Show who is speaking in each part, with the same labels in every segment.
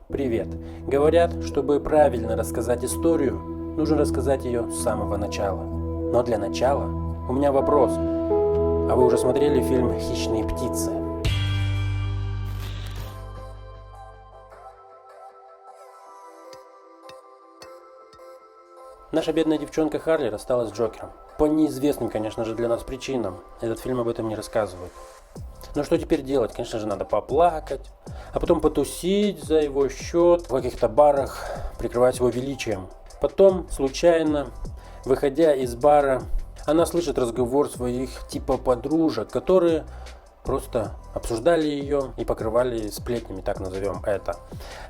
Speaker 1: Привет. Говорят, чтобы правильно рассказать историю, нужно рассказать ее с самого начала. Но для начала у меня вопрос. А вы уже смотрели фильм «Хищные птицы»? Наша бедная девчонка Харли рассталась с Джокером. По неизвестным, конечно же, для нас причинам. Этот фильм об этом не рассказывает. Но что теперь делать? Конечно же, надо поплакать, а потом потусить за его счет в каких-то барах, прикрываясь его величием. Потом, случайно, выходя из бара, она слышит разговор своих типа подружек, которые просто обсуждали ее и покрывали сплетнями, так назовем это.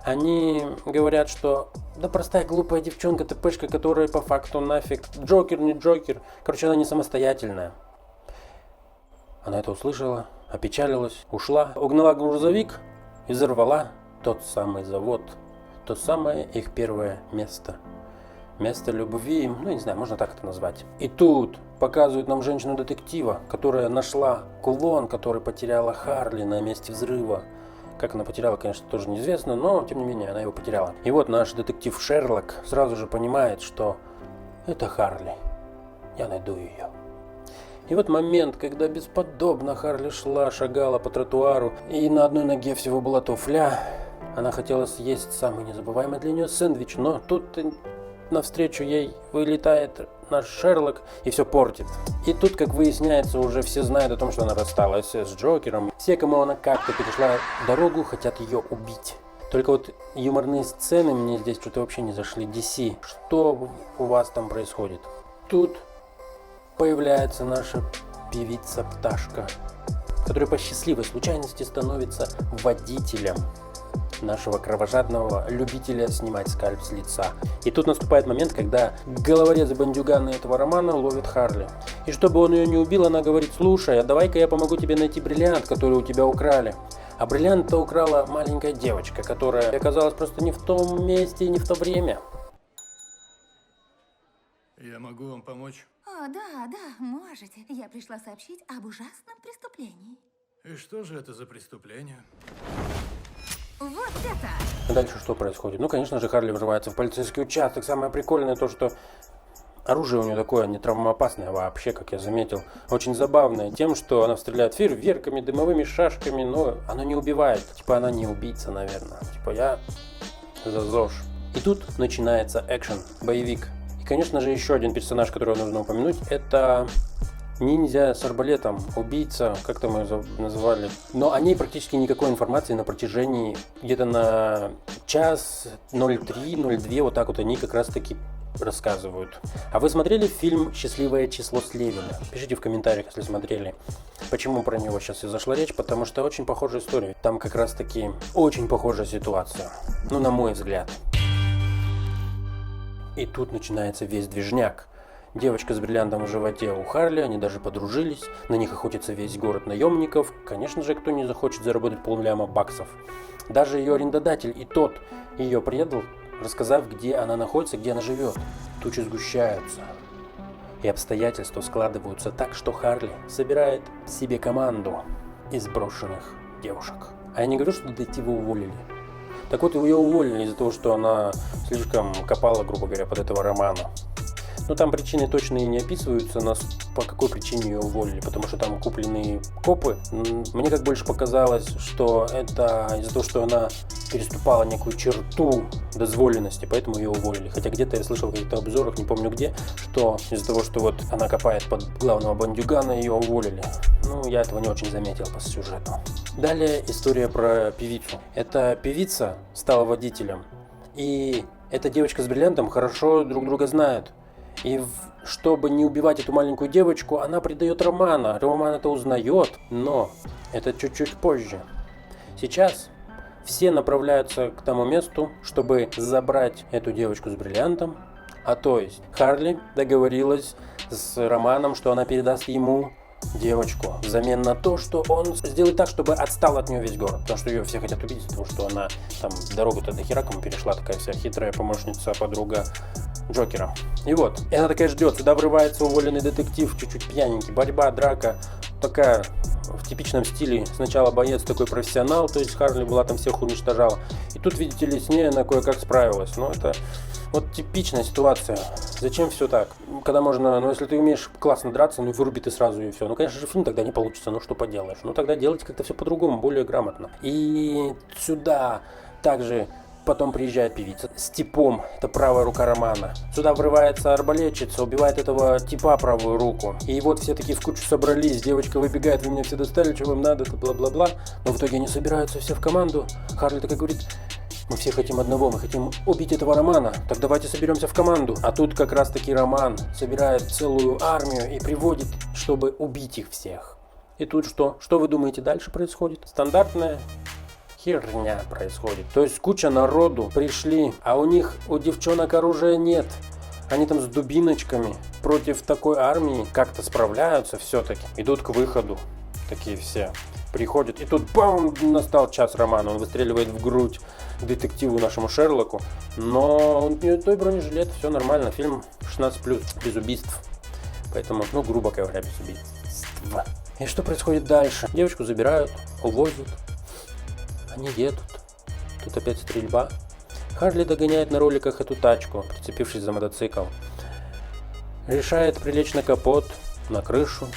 Speaker 1: Они говорят, что да простая глупая девчонка, ТПшка, которая по факту нафиг Джокер, не Джокер. Короче, она не самостоятельная. Она это услышала, опечалилась, ушла, угнала грузовик и взорвала тот самый завод. То самое их первое место. Место любви, не знаю, можно так это назвать. И тут показывают нам женщину-детектива, которая нашла кулон, который потеряла Харли на месте взрыва. Как она потеряла, конечно, тоже неизвестно, но тем не менее она его потеряла. И вот наш детектив Шерлок сразу же понимает, что это Харли. Я найду ее. И вот момент, когда бесподобно Харли шагала по тротуару, и на одной ноге всего была туфля. Она хотела съесть самый незабываемый для нее сэндвич, но тут навстречу ей вылетает наш Шерлок и все портит. И тут, как выясняется, уже все знают о том, что она рассталась с Джокером. Все, кому она как-то перешла дорогу, хотят ее убить. Только вот юморные сцены мне здесь что-то вообще не зашли. DC, что у вас там происходит? Тут появляется наша певица-пташка, которая по счастливой случайности становится водителем нашего кровожадного любителя снимать скальп с лица. И тут наступает момент, когда головорезы-бандюганы этого романа ловят Харли. И чтобы он ее не убил, она говорит: слушай, а давай-ка я помогу тебе найти бриллиант, который у тебя украли. А бриллиант-то украла маленькая девочка, которая оказалась просто не в том месте и не в то время.
Speaker 2: Я могу вам помочь?
Speaker 3: О, да, можете. Я пришла сообщить об ужасном преступлении.
Speaker 2: И что же это за преступление?
Speaker 3: Вот это!
Speaker 1: А дальше что происходит? Конечно же, Харли врывается в полицейский участок. Самое прикольное то, что оружие у нее такое не травмоопасное вообще, как я заметил. Очень забавное тем, что она стреляет фейерверками, дымовыми шашками, но она не убивает. Она не убийца, наверное. Я за ЗОЖ. И тут начинается экшен, боевик. И, конечно же, еще один персонаж, которого нужно упомянуть, это ниндзя с арбалетом, убийца, как там ее называли. Но о ней практически никакой информации на протяжении где-то на час, 03-02, вот так вот они как раз таки рассказывают. А вы смотрели фильм «Счастливое число Слевина»? Пишите в комментариях, если смотрели. Почему про него сейчас и зашла речь? Потому что очень похожая история. Там как раз таки очень похожая ситуация. На мой взгляд. И тут начинается весь движняк. Девочка с бриллиантом в животе у Харли, они даже подружились, на них охотится весь город наемников. Конечно же, кто не захочет заработать полмиллиона баксов. Даже ее арендодатель и тот ее предал, рассказав, где она находится, где она живет. Тучи сгущаются. И обстоятельства складываются так, что Харли собирает себе команду из брошенных девушек. А я не говорю, что детектива уволили. Так вот, ее уволили из-за того, что она слишком копала, грубо говоря, под этого романа. Там причины точные не описываются, по какой причине ее уволили, потому что там купленные копы. Мне как больше показалось, что это из-за того, что она переступала некую черту дозволенности, поэтому ее уволили. Хотя где-то я слышал в каких-то обзорах, не помню где, что из-за того, что она копает под главного бандюгана, ее уволили. Я этого не очень заметил по сюжету. Далее история про певицу. Эта певица стала водителем, и эта девочка с бриллиантом хорошо друг друга знают. И чтобы не убивать эту маленькую девочку, она предает Романа. Роман это узнает, но это чуть-чуть позже. Сейчас все направляются к тому месту, чтобы забрать эту девочку с бриллиантом. А то есть Харли договорилась с Романом, что она передаст ему девочку взамен на то, что он сделает так, чтобы отстал от нее весь город. Потому что ее все хотят убить, потому что она там дорогу-то до хера кому перешла, такая вся хитрая помощница, подруга Джокера. И вот, и она такая ждет, сюда врывается уволенный детектив, чуть-чуть пьяненький, борьба, драка, такая в типичном стиле. Сначала боец такой профессионал, то есть Харли была там всех уничтожала. И тут, видите ли, с ней она кое-как справилась. Но это вот типичная ситуация. Зачем все так? Когда можно, ну если ты умеешь классно драться, ну и выруби ты сразу и все. Ну, конечно же, фильм тогда не получится, ну что поделаешь. Ну тогда делайте как-то все по-другому, более грамотно. И сюда также потом приезжает певица с типом, это правая рука Романа. Сюда врывается арбалетчица, убивает этого типа правую руку. И вот все такие в кучу собрались, девочка выбегает, вы меня все достали, что вам надо, бла-бла-бла. Но в итоге они собираются все в команду. Харли такая говорит: мы все хотим одного, мы хотим убить этого Романа, так давайте соберемся в команду. А тут как раз таки Роман собирает целую армию и приводит, чтобы убить их всех. И тут что? Что вы думаете дальше происходит? Стандартная херня происходит. То есть куча народу пришли, а у них, у девчонок оружия нет. Они там с дубиночками против такой армии как-то справляются все-таки. Идут к выходу. Такие все. Приходят. И тут бам! Настал час Романа. Он выстреливает в грудь детективу нашему Шерлоку. Но у него той бронежилет. Все нормально. Фильм 16+, без убийств. Поэтому, ну, грубо говоря, без убийств. И что происходит дальше? Девочку забирают, увозят. Они едут. Тут опять стрельба. Харли догоняет на роликах эту тачку, прицепившись за мотоцикл. Решает прилечь на капот, на крышу.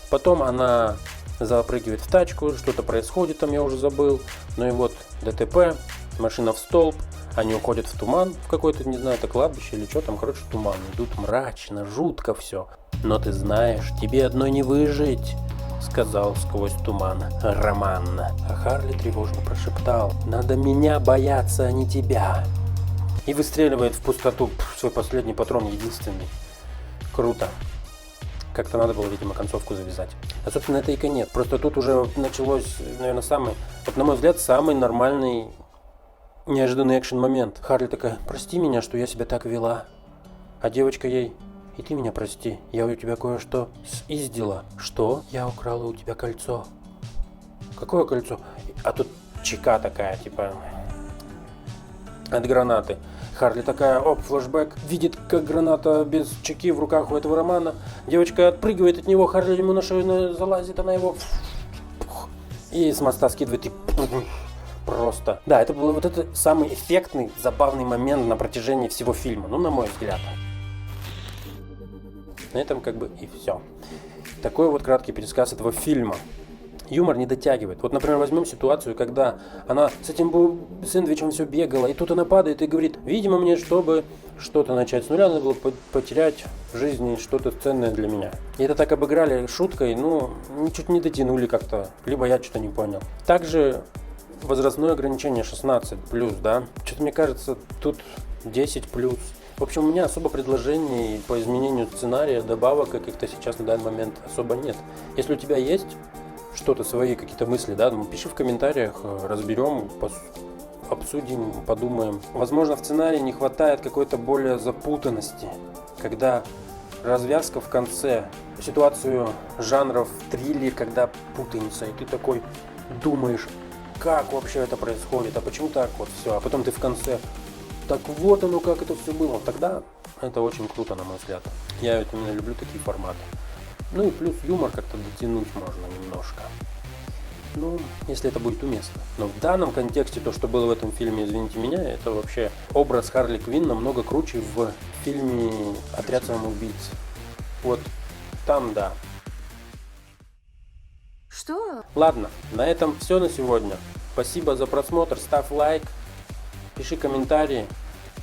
Speaker 1: Потом она запрыгивает в тачку, что-то происходит там, я уже забыл. Ну и вот ДТП, машина в столб, они уходят в туман, в какой-то, не знаю, это кладбище или что там, короче, туман. Идут мрачно, жутко все. Но ты знаешь, тебе одной не выжить, сказал сквозь туман Роман. А Харли тревожно прошептал: надо меня бояться, а не тебя. И выстреливает в пустоту свой последний патрон, единственный. Круто. Как-то надо было, видимо, концовку завязать. А, собственно, это и конец. Просто тут уже началось, наверное, самый, вот, на мой взгляд, самый нормальный, неожиданный экшен-момент. Харли такая: прости меня, что я себя так вела. А девочка ей: и ты меня прости, я у тебя кое-что издела. Что? Я украла у тебя кольцо. Какое кольцо? А тут чека такая, типа, от гранаты. Харли такая, оп, флешбэк, видит, как граната без чеки в руках у этого Романа. Девочка отпрыгивает от него, Харли ему на шею залазит, она его и с моста скидывает, и просто. Да, это был вот это самый эффектный, забавный момент на протяжении всего фильма, ну, на мой взгляд. На этом как бы и все. Такой вот краткий пересказ этого фильма. Юмор не дотягивает. Вот, например, возьмем ситуацию, когда она с этим сэндвичем все бегала, и тут она падает и говорит: видимо, мне, чтобы что-то начать с нуля, надо было потерять в жизни что-то ценное для меня. И это так обыграли шуткой, ну, чуть не дотянули как-то, либо я что-то не понял. Также возрастное ограничение 16+, да. Что-то мне кажется, тут 10+. В общем, у меня особо предложений по изменению сценария, добавок каких-то сейчас на данный момент особо нет. Если у тебя есть что-то, свои какие-то мысли, да, ну, пиши в комментариях, разберем, обсудим, подумаем. Возможно, в сценарии не хватает какой-то более запутанности, когда развязка в конце, ситуацию жанров триллер, когда путаница, и ты такой думаешь, как вообще это происходит, а почему так вот все, а потом ты в конце: так вот оно, как это все было. Тогда это очень круто, на мой взгляд. Я именно люблю такие форматы. Ну и плюс юмор как-то дотянуть можно немножко. Ну, если это будет уместно. Но в данном контексте то, что было в этом фильме, извините меня, это вообще образ Харли Квинн намного круче в фильме «Отряд самоубийц». Вот там, да.
Speaker 3: Что?
Speaker 1: Ладно, на этом все на сегодня. Спасибо за просмотр, ставь лайк, пиши комментарии,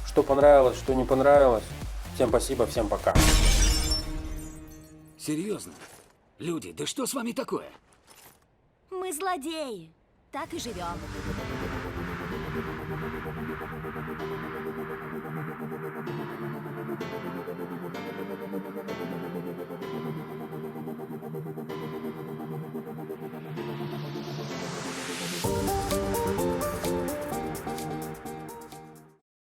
Speaker 1: что понравилось, что не понравилось. Всем спасибо, всем пока.
Speaker 4: Серьезно? Люди, да что с вами такое?
Speaker 3: Мы злодеи. Так и живем.